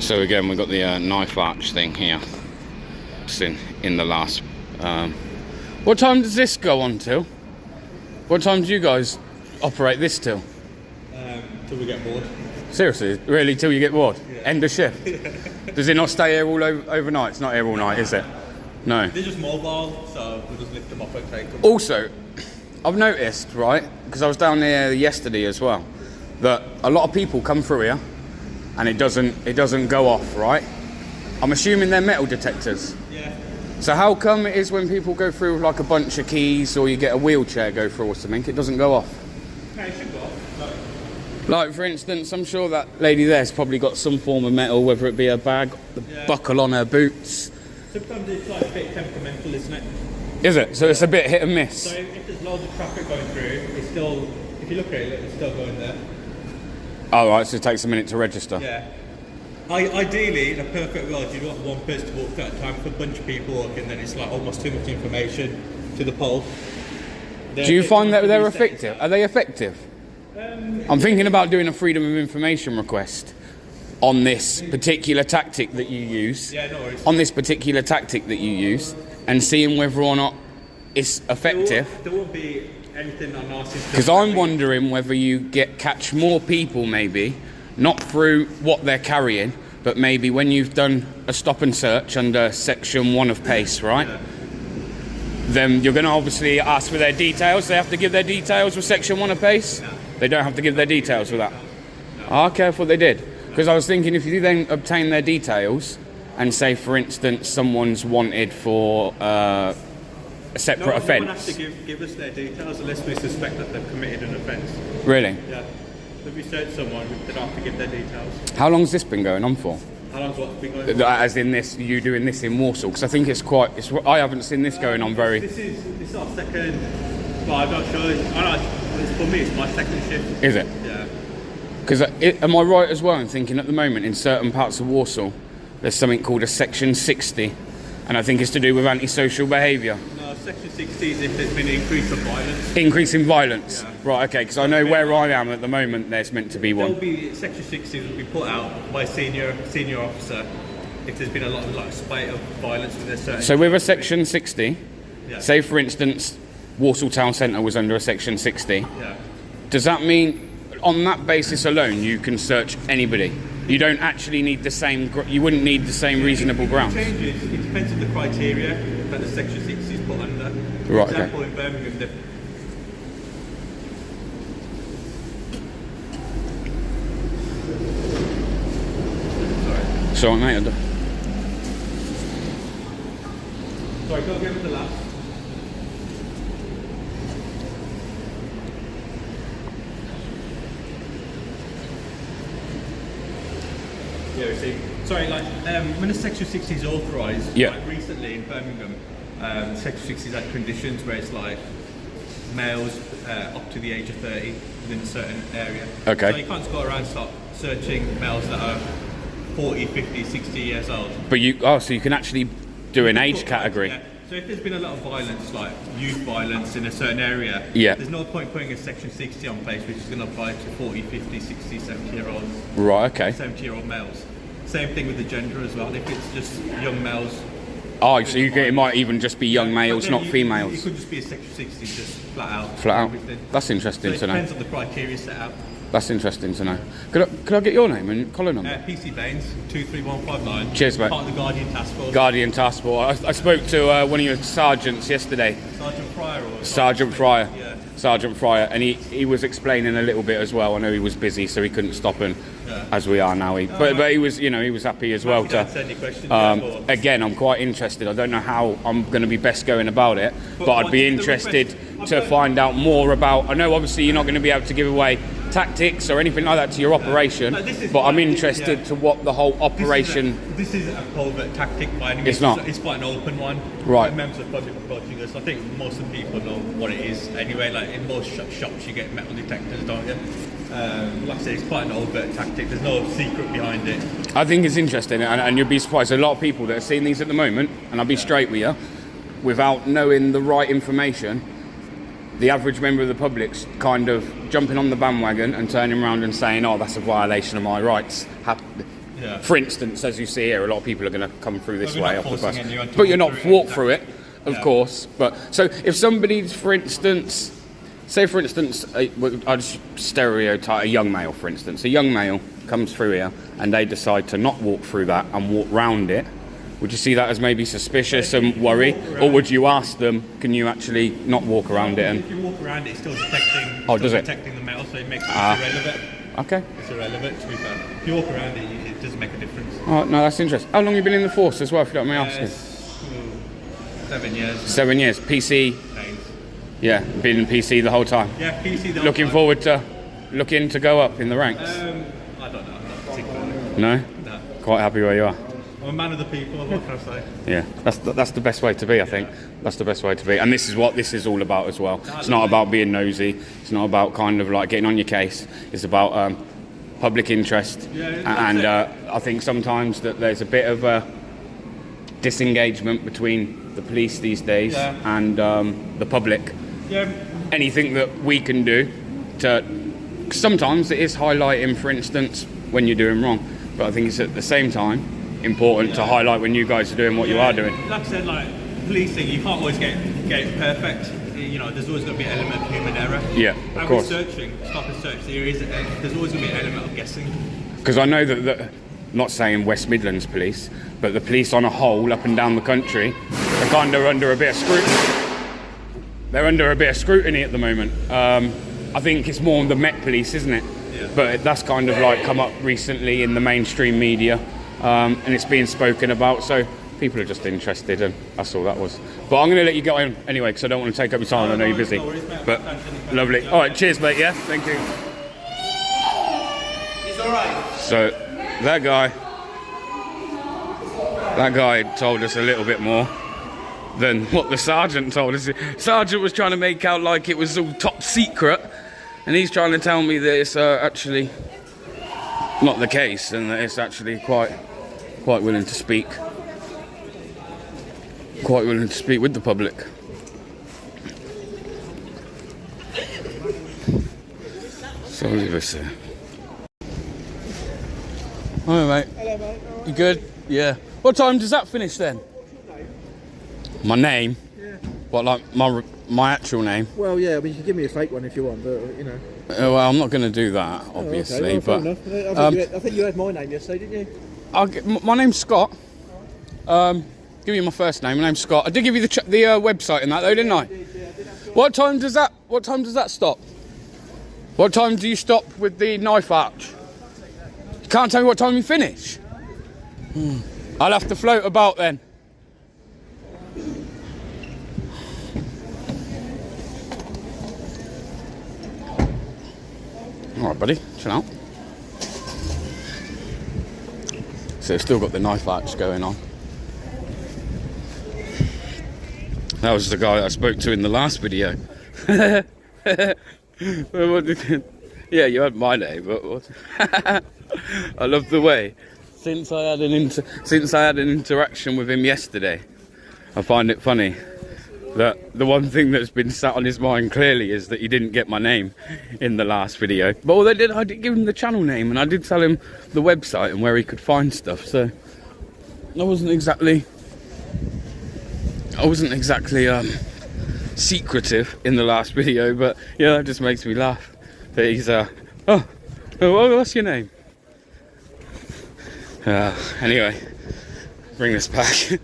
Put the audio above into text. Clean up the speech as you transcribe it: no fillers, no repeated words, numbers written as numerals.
So again, we've got the knife arch thing here. It's in the last. What time does this go on till? What time do you guys operate this till? Till we get bored. Seriously, really, till you get bored? Yeah. End of shift? Does it not stay here all overnight? It's not here all night, is it? No. They're just mobile, so we'll just lift them up and take them. Also, I've noticed, right, because I was down there yesterday as well, that a lot of people come through here and it doesn't go off, right? I'm assuming they're metal detectors. Yeah. So how come it is when people go through with like a bunch of keys or you get a wheelchair go through or something, it doesn't go off? No, it should go off. Like for instance, I'm sure that lady there's probably got some form of metal, whether it be a bag, the buckle on her boots. Sometimes it's like a bit temperamental, isn't it? Is it? So it's a bit hit and miss. So if there's loads of traffic going through, it's still, if you look at it, it's still going there. Oh right, so it takes a minute to register. Yeah. Ideally, in a perfect world, you'd want one person to walk through at a time. For a bunch of people walking, then it's like almost too much information to the pole. Do you find that they're effective? Are they effective? I'm thinking about doing a freedom of information request on this particular tactic that you use. Yeah, no worries. On this particular tactic that you use, and seeing whether or not it's effective. There won't be anything on our system. Because I'm wondering whether you catch more people, maybe not through what they're carrying, but maybe when you've done a stop and search under section 1 of PACE, right? Yeah. Then you're going to obviously ask for their details. They have to give their details with section 1 of PACE. No. They don't have to give their details with that. No. Oh, okay, I thought they did. Because I was thinking if you then obtain their details and say, for instance, someone's wanted for a separate offence. No one has to give us their details unless we suspect that they've committed an offence. Really? Yeah. If we search someone, they don't have to give their details. How long's this been going on for? How long's what's been going on? As in this, you doing this in Warsaw? Because I think I haven't seen this going on very... This is our second... Well, I'm not sure. For me, it's my second shift. Is it? Yeah. Because am I right as well in thinking at the moment in certain parts of Warsaw there's something called a section 60, and I think it's to do with antisocial behaviour. No, section 60 is if there's been an increase of violence. Increase in violence? Yeah. Right, okay, because I know where I am at the moment there's meant to be one. There'll be section 60 will be put out by a senior officer if there's been a lot of spate of violence with a certain... So with a section 60, yeah. Say for instance Warsaw Town Centre was under a section 60, yeah. Does that mean on that basis alone you can search anybody? You don't actually need the same, you wouldn't need the same reasonable grounds? It changes, it depends on the criteria that the section 60 is put under. Right, for example, okay. in Birmingham, Sorry mate. Sorry, go again with the last. Yeah, we see. Sorry, when a section 60 is authorised, yeah. Like recently in Birmingham, section 60 had conditions where it's like males up to the age of 30 within a certain area. Okay. So you can't just go around and start searching males that are 40, 50, 60 years old. But so you can actually do an age category. Yeah. So if there's been a lot of violence, like youth violence in a certain area, yeah. There's no point putting a section 60 on place which is going to apply to 40, 50, 60, 70-year-olds. Right, okay. 70-year-old males. Same thing with the gender as well. If it's just young males. Oh, so it might even just be young males, not females. It could just be a section 60, just flat out. Flat out. Everything. That's interesting to know. It depends on the criteria set out. That's interesting to know. Could I get your name and collar number? PC BAINS 23159. Cheers, mate. Part of the Guardian Task Force. Guardian Task Force. I spoke to one of your sergeants yesterday. Sergeant Fryer or Sergeant Fryer. Yeah. Sergeant Fryer, and he was explaining a little bit as well. I know he was busy, so he couldn't stop, and as we are now, but he was, he was happy as well to. Any questions, again, I'm quite interested. I don't know how I'm going to be best going about it, but I'd be interested to find out more about. I know obviously you're not going to be able to give away tactics or anything like that to your operation, but I'm interested to what the whole operation. This is a covert tactic by any means. It's not. It's quite an open one. Right. Members of the public approaching us. I think most of the people know what it is anyway. Like in most shops, you get metal detectors, don't you? Like I said, it's quite an overt tactic. There's no secret behind it. I think it's interesting, and you'll be surprised. A lot of people that are seeing these at the moment, and I'll be straight with you, without knowing the right information. The average member of the public's kind of jumping on the bandwagon and turning around and saying, "Oh, that's a violation of my rights." Yeah. For instance, as you see here, a lot of people are going to come through this But we're way not off the bus. forcing anyone to But you're walk not through it, walk through it, of Yeah. course. But so if somebody's, for instance, say for instance, I'll just stereotype a young male, for instance. A young male comes through here and they decide to not walk through that and walk round it. Would you see that as maybe suspicious and worry? Or would you ask them, can you actually not walk around it? If you walk around it, it's still detecting, Oh, does it? detecting the metal, so it makes it irrelevant. Okay. It's irrelevant, to be fair. If you walk around it, it doesn't make a difference. Oh, no, that's interesting. How long have you been in the force as well, if you don't mind me asking? 7 years. 7 years. PC, Bains. yeah, been in PC the whole time. Yeah, PC. The Looking forward to looking to go up in the ranks. I don't know, not particularly. No? No. Quite happy where you are. I'm a man of the people, what can I say? Yeah, that's the best way to be, I think. That's the best way to be. And this is what this is all about as well. It's not about being nosy. It's not about kind of like getting on your case. It's about public interest. Yeah, and I think sometimes that there's a bit of a disengagement between the police these days and the public. Yeah. Anything that we can do to... Sometimes it is highlighting, for instance, when you're doing wrong. But I think it's at the same time important to highlight when you guys are doing what you are doing. Like I said, like policing, you can't always get it perfect. You know, there's always going to be an element of human error. Yeah, of course. With searching, stop and search, there's always going to be an element of guessing. Because I know that, not saying West Midlands police, but the police on a whole up and down the country are kind of under a bit of scrutiny. They're under a bit of scrutiny at the moment. I think it's more the Met Police, isn't it? Yeah. But that's kind of like come up recently in the mainstream media, and it's being spoken about, so people are just interested, and that's all that was. But I'm going to let you go on anyway, because I don't want to take up your time. I know you're busy. No worries, mate. But lovely. All right, cheers, mate. Yeah, thank you. He's all right. So that guy told us a little bit more than what the sergeant told us. Sergeant was trying to make out like it was all top secret, and he's trying to tell me that it's actually not the case, and that it's actually quite willing to speak with the public. So leave us there. Hi mate. Hello, mate. You good? Yeah. What time does that finish then? My name? Yeah. What, like my actual name? Well, yeah. I mean, you can give me a fake one if you want, but you know. Well, I'm not going to do that, obviously. Oh, okay. Well, but fair enough. I think you had my name yesterday, didn't you? my name's Scott. Give you my first name. My name's Scott. I did give you the website and that though, didn't I? What time does that stop? What time do you stop with the knife arch? You can't tell me what time you finish. I'll have to float about then. All right, buddy, chill out. So it's still got the knife arch going on. That was the guy I spoke to in the last video. Yeah, you had my name, but what? I love the way. Since I had an interaction with him yesterday, I find it funny that the one thing that's been sat on his mind clearly is that he didn't get my name in the last video. But I did give him the channel name, and I did tell him the website and where he could find stuff. So I wasn't exactly secretive in the last video, but yeah, that just makes me laugh that he's what's your name? Anyway, bring this back.